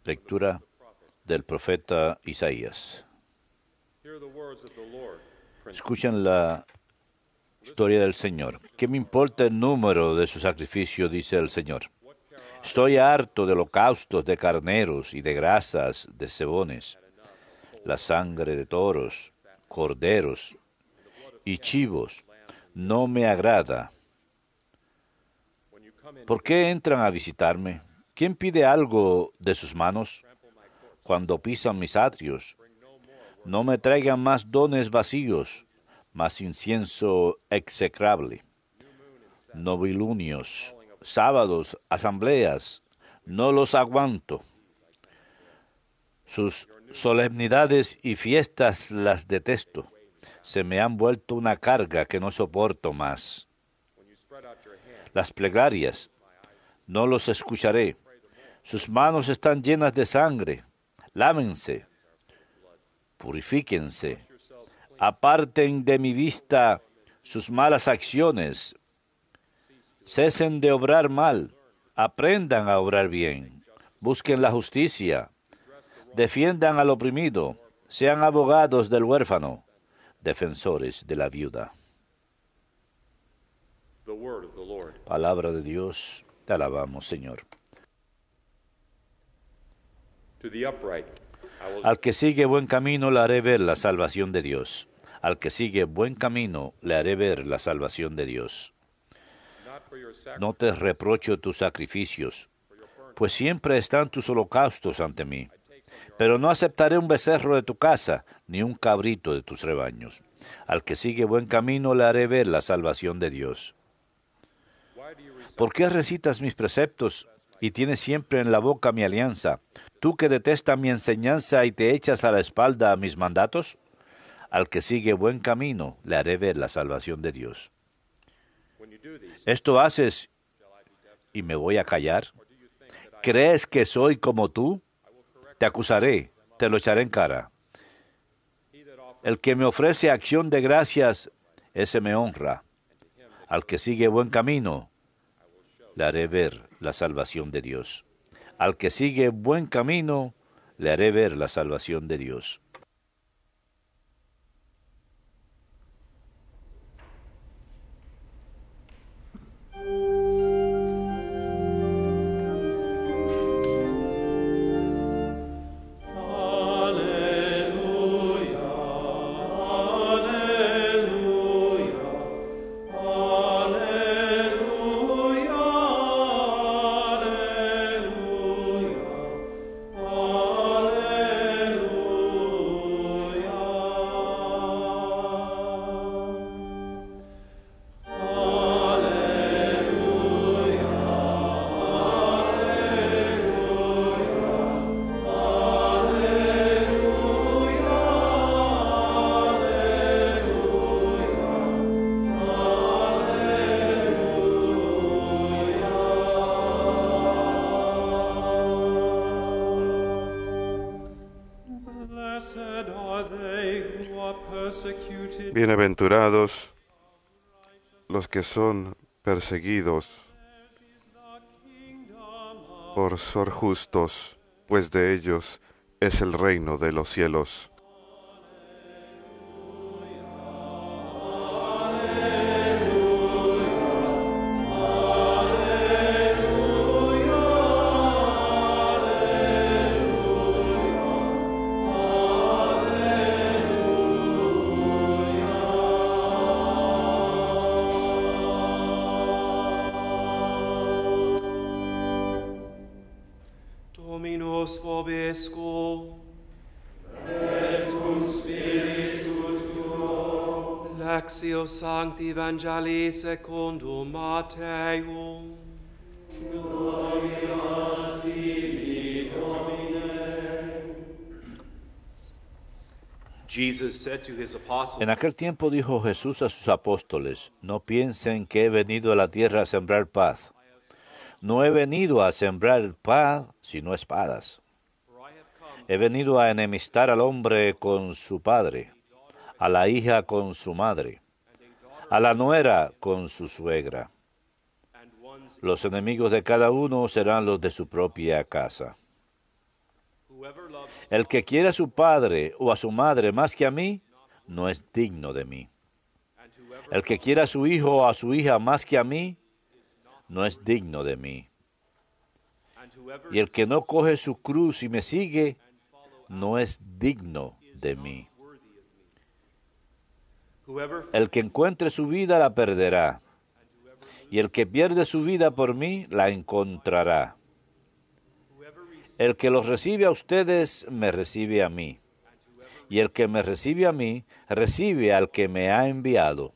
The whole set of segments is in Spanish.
Lectura del profeta Isaías. Escuchen la historia del Señor. ¿Qué me importa el número de su sacrificio?, dice el Señor. Estoy harto de holocaustos de carneros y de grasas de cebones, la sangre de toros, corderos y chivos no me agrada. ¿Por qué entran a visitarme? ¿Quién pide algo de sus manos? Cuando pisan mis atrios, no me traigan más dones vacíos, más incienso execrable. Novilunios, sábados, asambleas, no los aguanto. Sus solemnidades y fiestas las detesto. Se me han vuelto una carga que no soporto más. Las plegarias, no los escucharé. Sus manos están llenas de sangre. Lávense, purifíquense, aparten de mi vista sus malas acciones. Cesen de obrar mal, aprendan a obrar bien. Busquen la justicia, defiendan al oprimido, sean abogados del huérfano, defensores de la viuda. Palabra de Dios, te alabamos, Señor. Al que sigue buen camino le haré ver la salvación de Dios. Al que sigue buen camino le haré ver la salvación de Dios. No te reprocho tus sacrificios, pues siempre están tus holocaustos ante mí. Pero no aceptaré un becerro de tu casa, ni un cabrito de tus rebaños. Al que sigue buen camino le haré ver la salvación de Dios. ¿Por qué recitas mis preceptos y tienes siempre en la boca mi alianza? ¿Tú que detestas mi enseñanza y te echas a la espalda a mis mandatos? Al que sigue buen camino le haré ver la salvación de Dios. ¿Esto haces y me voy a callar? ¿Crees que soy como tú? Te acusaré, te lo echaré en cara. El que me ofrece acción de gracias, ese me honra. Al que sigue buen camino, le haré ver la salvación de Dios. Al que sigue buen camino, le haré ver la salvación de Dios. Bienaventurados los que son perseguidos por ser justos, pues de ellos es el reino de los cielos. Dominus vobiscum. Et cum spiritu tuo. Lectio Sancti Evangelii secundum Matteum. Gloria a tibi, Domine. Jesus said to his apostles, En aquel tiempo dijo Jesús a sus apóstoles: no piensen que he venido a la tierra a sembrar paz. No he venido a sembrar paz, sino espadas. He venido a enemistar al hombre con su padre, a la hija con su madre, a la nuera con su suegra. Los enemigos de cada uno serán los de su propia casa. El que quiere a su padre o a su madre más que a mí, no es digno de mí. El que quiere a su hijo o a su hija más que a mí, no es digno de mí. Y el que no coge su cruz y me sigue, no es digno de mí. El que encuentre su vida la perderá, y el que pierde su vida por mí la encontrará. El que los recibe a ustedes, me recibe a mí, y el que me recibe a mí, recibe al que me ha enviado.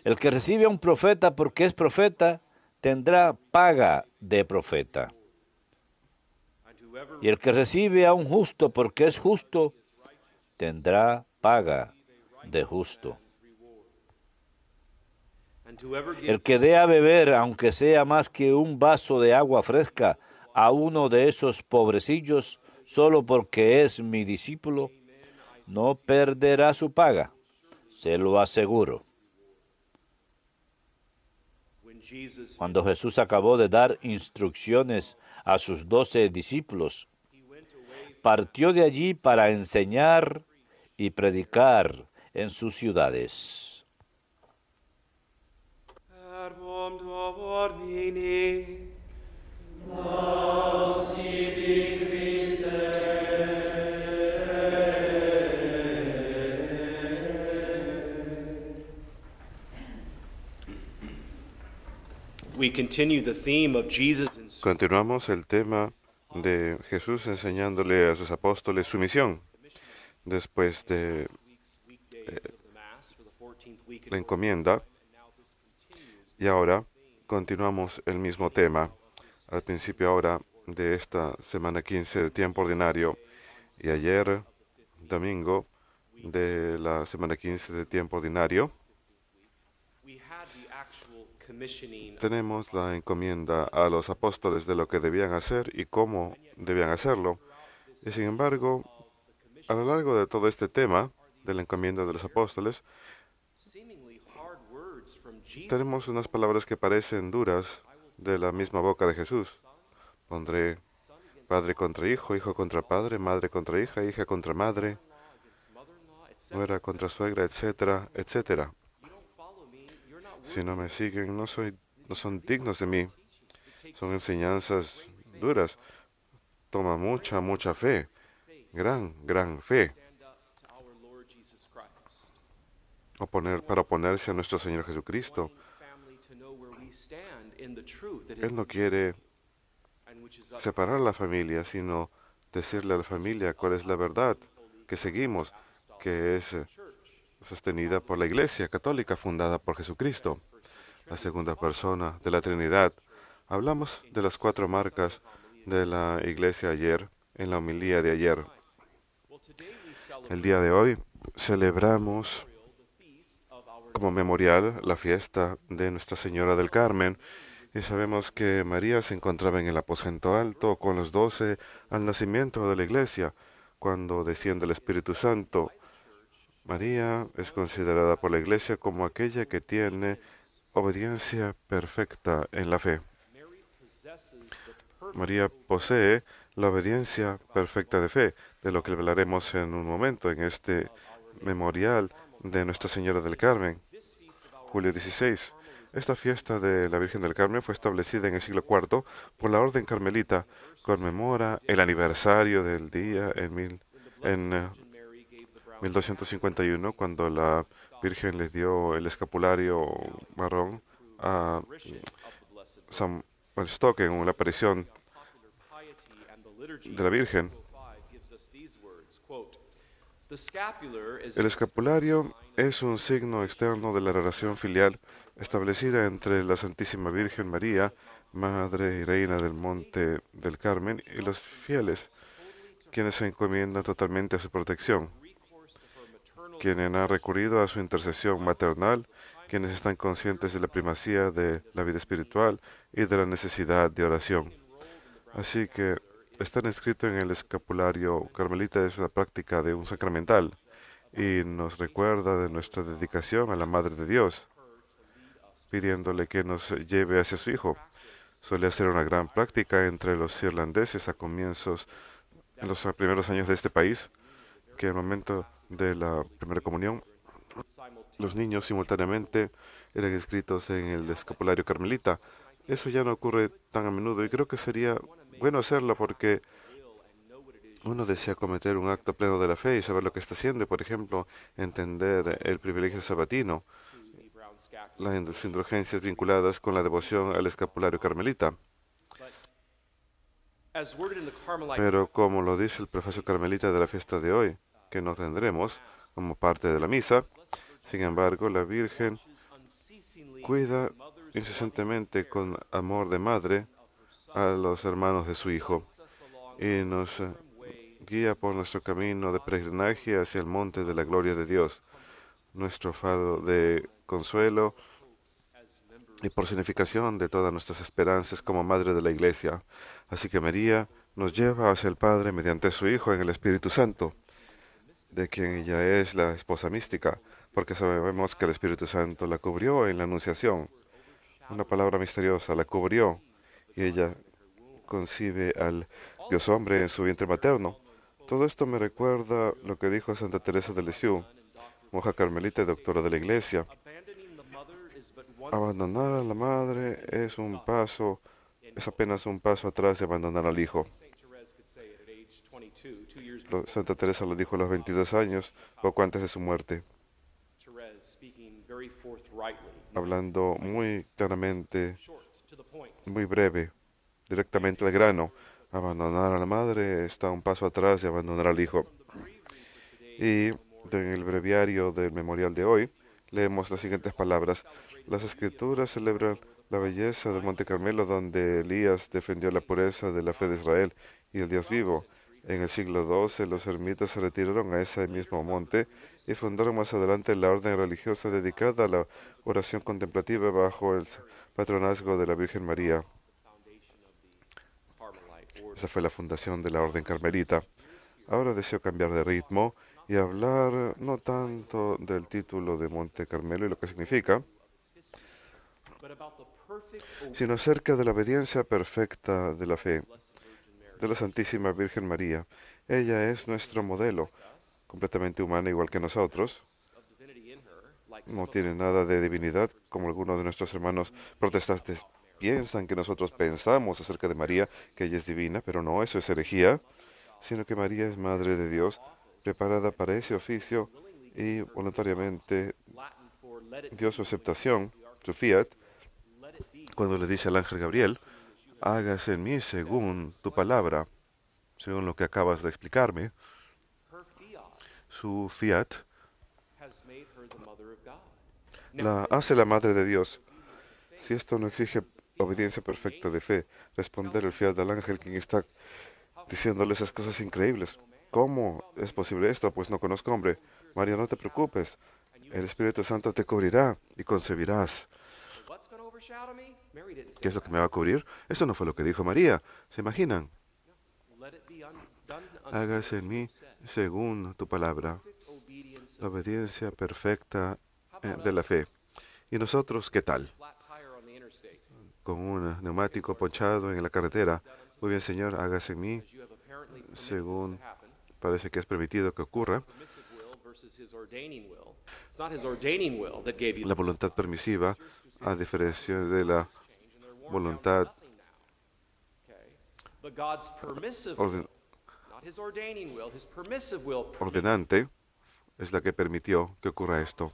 El que recibe a un profeta porque es profeta, tendrá paga de profeta. Y el que recibe a un justo porque es justo, tendrá paga de justo. El que dé a beber, aunque sea más que un vaso de agua fresca, a uno de esos pobrecillos, solo porque es mi discípulo, no perderá su paga, se lo aseguro. Cuando Jesús acabó de dar instrucciones a sus 12 discípulos, partió de allí para enseñar y predicar en sus ciudades. Continuamos el tema de Jesús enseñándole a sus apóstoles su misión después de la encomienda. Y ahora continuamos el mismo tema al principio ahora de esta semana 15 de tiempo ordinario y ayer, domingo, de la semana 15 de tiempo ordinario. Tenemos la encomienda a los apóstoles de lo que debían hacer y cómo debían hacerlo. Y sin embargo, a lo largo de todo este tema de la encomienda de los apóstoles, tenemos unas palabras que parecen duras de la misma boca de Jesús. Pondré padre contra hijo, hijo contra padre, madre contra hija, hija contra madre, nuera contra suegra, etcétera, etcétera. Si no me siguen, no son dignos de mí. Son enseñanzas duras. Toma mucha fe. Gran fe. Para oponerse a nuestro Señor Jesucristo. Él no quiere separar a la familia, sino decirle a la familia cuál es la verdad que seguimos, que es sostenida por la Iglesia Católica fundada por Jesucristo, la segunda persona de la Trinidad. Hablamos de las 4 marcas de la Iglesia ayer, en la homilía de ayer. El día de hoy celebramos como memorial la fiesta de Nuestra Señora del Carmen, y sabemos que María se encontraba en el aposento alto con los 12 al nacimiento de la Iglesia, cuando desciende el Espíritu Santo. María es considerada por la Iglesia como aquella que tiene obediencia perfecta en la fe. María posee la obediencia perfecta de fe, de lo que hablaremos en un momento en este memorial de Nuestra Señora del Carmen, julio 16. Esta fiesta de la Virgen del Carmen fue establecida en el siglo IV por la Orden Carmelita. Conmemora el aniversario del día en 1251, cuando la Virgen le dio el escapulario marrón a Samuel Stock en una aparición de la Virgen. El escapulario es un signo externo de la relación filial establecida entre la Santísima Virgen María, Madre y Reina del Monte del Carmen, y los fieles, quienes se encomiendan totalmente a su protección, quienes han recurrido a su intercesión maternal, quienes están conscientes de la primacía de la vida espiritual y de la necesidad de oración. Así que estar inscrito en el escapulario carmelita es una práctica de un sacramental y nos recuerda de nuestra dedicación a la Madre de Dios. pidiéndole que nos lleve hacia su hijo. Solía ser una gran práctica entre los irlandeses en los primeros años de este país, que al momento de la primera comunión, los niños simultáneamente eran inscritos en el escapulario carmelita. Eso ya no ocurre tan a menudo y creo que sería bueno hacerlo porque uno desea cometer un acto pleno de la fe y saber lo que está haciendo, por ejemplo, entender el privilegio sabatino, las indulgencias vinculadas con la devoción al escapulario carmelita. Pero como lo dice el prefacio carmelita de la fiesta de hoy, que no tendremos como parte de la misa, sin embargo, la Virgen cuida incesantemente con amor de madre a los hermanos de su Hijo y nos guía por nuestro camino de peregrinaje hacia el monte de la gloria de Dios, nuestro faro de consuelo y por significación de todas nuestras esperanzas como Madre de la Iglesia. Así que María nos lleva hacia el Padre mediante su Hijo en el Espíritu Santo, de quien ella es la esposa mística, porque sabemos que el Espíritu Santo la cubrió en la Anunciación. Una palabra misteriosa, la cubrió, y ella concibe al Dios hombre en su vientre materno. Todo esto me recuerda lo que dijo Santa Teresa de Lisieux, monja carmelita y doctora de la Iglesia. Abandonar a la madre es apenas un paso atrás de abandonar al hijo. Santa Teresa lo dijo a los 22 años, poco antes de su muerte, hablando muy claramente, muy breve, directamente al grano. Abandonar a la madre está un paso atrás de abandonar al hijo. Y en el breviario del memorial de hoy leemos las siguientes palabras. Las escrituras celebran la belleza del Monte Carmelo, donde Elías defendió la pureza de la fe de Israel y el Dios vivo. En el siglo XII, los ermitas se retiraron a ese mismo monte y fundaron más adelante la orden religiosa dedicada a la oración contemplativa bajo el patronazgo de la Virgen María. Esa fue la fundación de la orden carmelita. Ahora deseo cambiar de ritmo y hablar no tanto del título de Monte Carmelo y lo que significa, sino acerca de la obediencia perfecta de la fe de la Santísima Virgen María. Ella es nuestro modelo, completamente humana igual que nosotros. No tiene nada de divinidad, como algunos de nuestros hermanos protestantes piensan que nosotros pensamos acerca de María, que ella es divina, pero no, eso es herejía, sino que María es Madre de Dios, preparada para ese oficio y voluntariamente dio su aceptación, su fiat, cuando le dice al ángel Gabriel, hágase en mí según tu palabra, según lo que acabas de explicarme. Su fiat la hace la Madre de Dios. Si esto no exige obediencia perfecta de fe, responder el fiat del ángel quien está diciéndole esas cosas increíbles. ¿Cómo es posible esto? Pues no conozco hombre. María, no te preocupes. El Espíritu Santo te cubrirá y concebirás. ¿Qué es lo que me va a cubrir? Eso no fue lo que dijo María. ¿Se imaginan? Hágase en mí según tu palabra. La obediencia perfecta de la fe. ¿Y nosotros qué tal? Con un neumático ponchado en la carretera. Muy bien, Señor, hágase en mí según parece que es permitido que ocurra. La voluntad permisiva, a diferencia de la voluntad ordenante, es la que permitió que ocurra esto.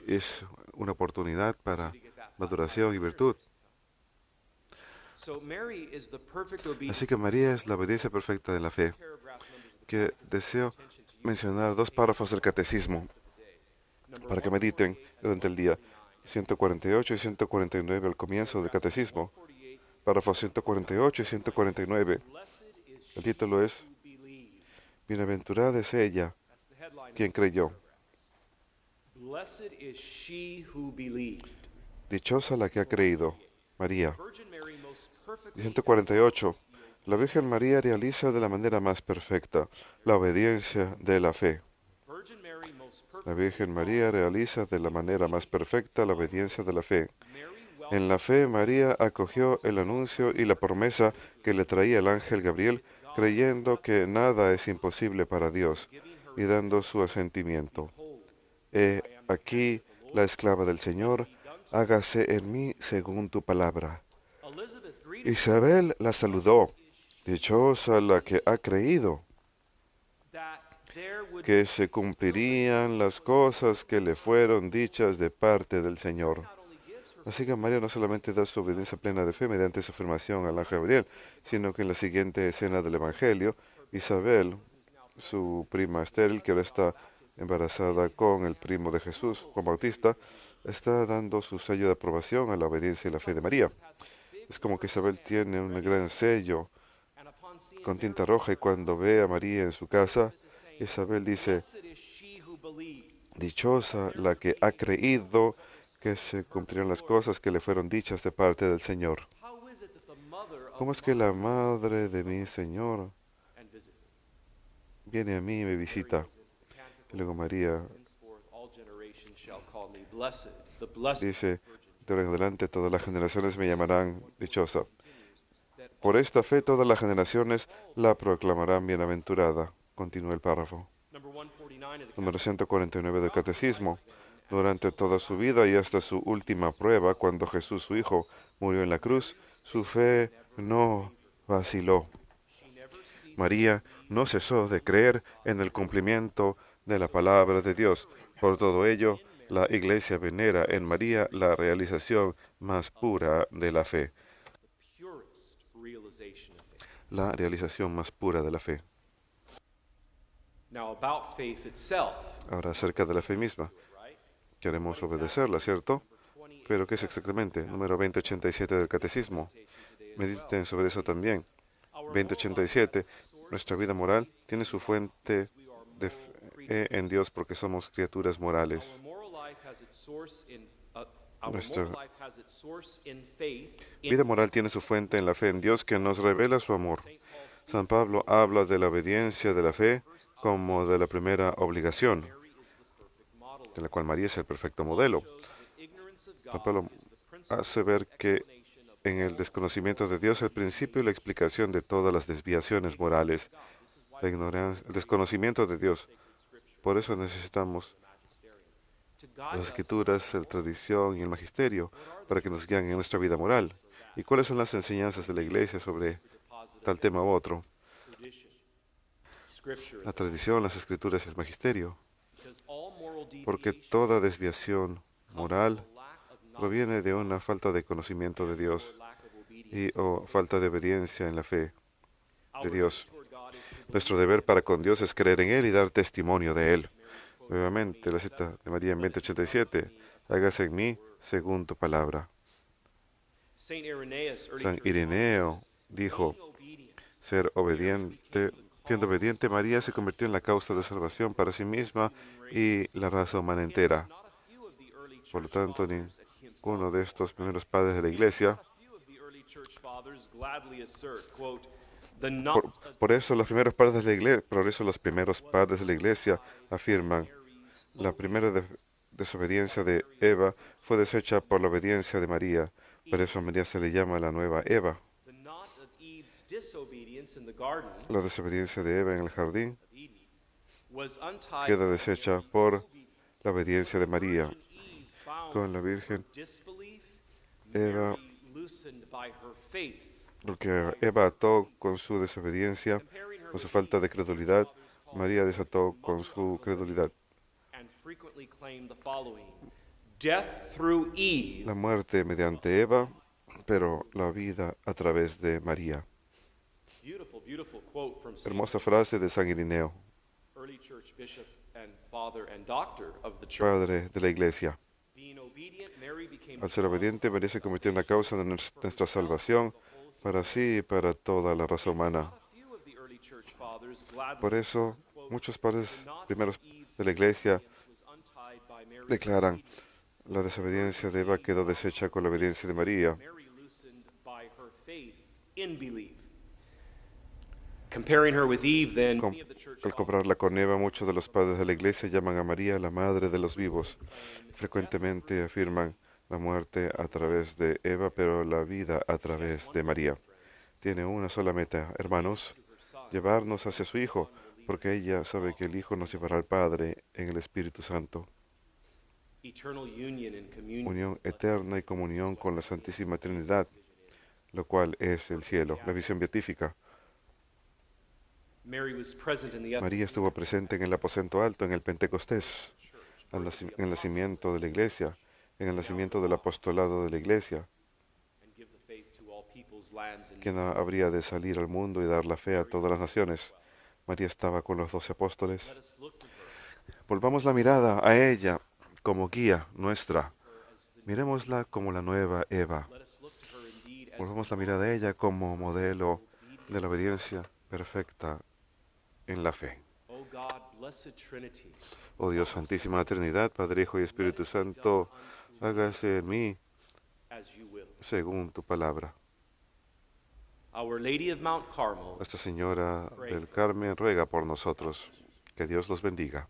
Es una oportunidad para maduración y virtud. Así que María es la obediencia perfecta de la fe, que deseo mencionar dos párrafos del catecismo para que mediten durante el día. 148 y 149 al comienzo del catecismo. Párrafos 148 y 149. El título es Bienaventurada es ella quien creyó. Dichosa la que ha creído, María. 148. La Virgen María realiza de la manera más perfecta la obediencia de la fe. La Virgen María realiza de la manera más perfecta la obediencia de la fe. En la fe, María acogió el anuncio y la promesa que le traía el ángel Gabriel, creyendo que nada es imposible para Dios, y dando su asentimiento. He aquí la esclava del Señor, hágase en mí según tu palabra. Isabel la saludó. Dichosa la que ha creído que se cumplirían las cosas que le fueron dichas de parte del Señor. Así que María no solamente da su obediencia plena de fe mediante su afirmación al ángel Gabriel, sino que en la siguiente escena del Evangelio, Isabel, su prima estéril, que ahora está embarazada con el primo de Jesús, Juan Bautista, está dando su sello de aprobación a la obediencia y la fe de María. Es como que Isabel tiene un gran sello con tinta roja y cuando ve a María en su casa, Isabel dice, dichosa la que ha creído que se cumplirán las cosas que le fueron dichas de parte del Señor. ¿Cómo es que la madre de mi Señor viene a mí y me visita? Y luego María dice, de ahora en adelante todas las generaciones me llamarán dichosa. Por esta fe todas las generaciones la proclamarán bienaventurada. Continúa el párrafo. Número 149 del Catecismo. Durante toda su vida y hasta su última prueba, cuando Jesús su Hijo murió en la cruz, su fe no vaciló. María no cesó de creer en el cumplimiento de la palabra de Dios. Por todo ello, la Iglesia venera en María la realización más pura de la fe. La realización más pura de la fe. Ahora, acerca de la fe misma. Queremos obedecerla, ¿cierto? Pero ¿qué es exactamente? Número 2087 del Catecismo. Mediten sobre eso también. 2087. Nuestra vida moral tiene su fuente de fe en Dios porque somos criaturas morales. Nuestra vida moral tiene su fuente en la fe en Dios que nos revela su amor. San Pablo habla de la obediencia de la fe como de la primera obligación, de la cual María es el perfecto modelo. San Pablo hace ver que en el desconocimiento de Dios el principio y la explicación de todas las desviaciones morales, la ignorancia, el desconocimiento de Dios. Por eso necesitamos las escrituras, la tradición y el magisterio para que nos guíen en nuestra vida moral. ¿Y cuáles son las enseñanzas de la Iglesia sobre tal tema u otro? La tradición, las escrituras y el magisterio. Porque toda desviación moral proviene de una falta de conocimiento de Dios o falta de obediencia en la fe de Dios. Nuestro deber para con Dios es creer en Él y dar testimonio de Él. Nuevamente, la cita de María en 2087, hágase en mí según tu palabra. San Ireneo dijo, ser obediente, siendo obediente, María se convirtió en la causa de salvación para sí misma y la raza humana entera. Por lo tanto, ninguno de estos primeros padres de la Iglesia, por eso los primeros padres de la Iglesia afirman, la primera desobediencia de Eva fue deshecha por la obediencia de María. Por eso a María se le llama la nueva Eva. La desobediencia de Eva en el jardín queda deshecha por la obediencia de María. Con la Virgen, Eva, lo que Eva ató con su desobediencia, con su falta de credulidad, María desató con su credulidad. La muerte mediante Eva, pero la vida a través de María. Hermosa frase de San Ireneo, padre de la Iglesia. Al ser obediente, María se convirtió en la causa de nuestra salvación para sí y para toda la raza humana. Por eso, muchos padres primeros de la Iglesia declaran, la desobediencia de Eva quedó deshecha con la obediencia de María. Comparing her with Eve, then, Com- many of the church Al compararla con Eva, muchos de los padres de la iglesia llaman a María la madre de los vivos. Frecuentemente afirman la muerte a través de Eva, pero la vida a través de María. Tiene una sola meta, hermanos, llevarnos hacia su Hijo, porque ella sabe que el Hijo nos llevará al Padre en el Espíritu Santo. eternal union and communion. Unión eterna y comunión con la Santísima Trinidad, lo cual es el cielo, la visión beatífica. Mary was present in the María estuvo presente en el aposento alto, en el Pentecostés, en el nacimiento de la iglesia, en el nacimiento del apostolado de la iglesia, and give the faith to all peoples, lands, and quien habría de salir al mundo y dar la fe a todas las naciones. María estaba con los 12 apóstoles. let us look to her Volvamos la mirada a ella como guía nuestra. Miremosla como la nueva Eva. let us look to her indeed as Volvamos la mirada a ella como modelo de la obediencia perfecta en la fe. O God, blessed Trinity, Oh Dios, Santísima Trinidad, Padre, Hijo y Espíritu Santo, hágase en mí as you will. según tu palabra. Our Lady of Mount Carmel, Nuestra Señora del Carmen ruega por nosotros. Que Dios los bendiga.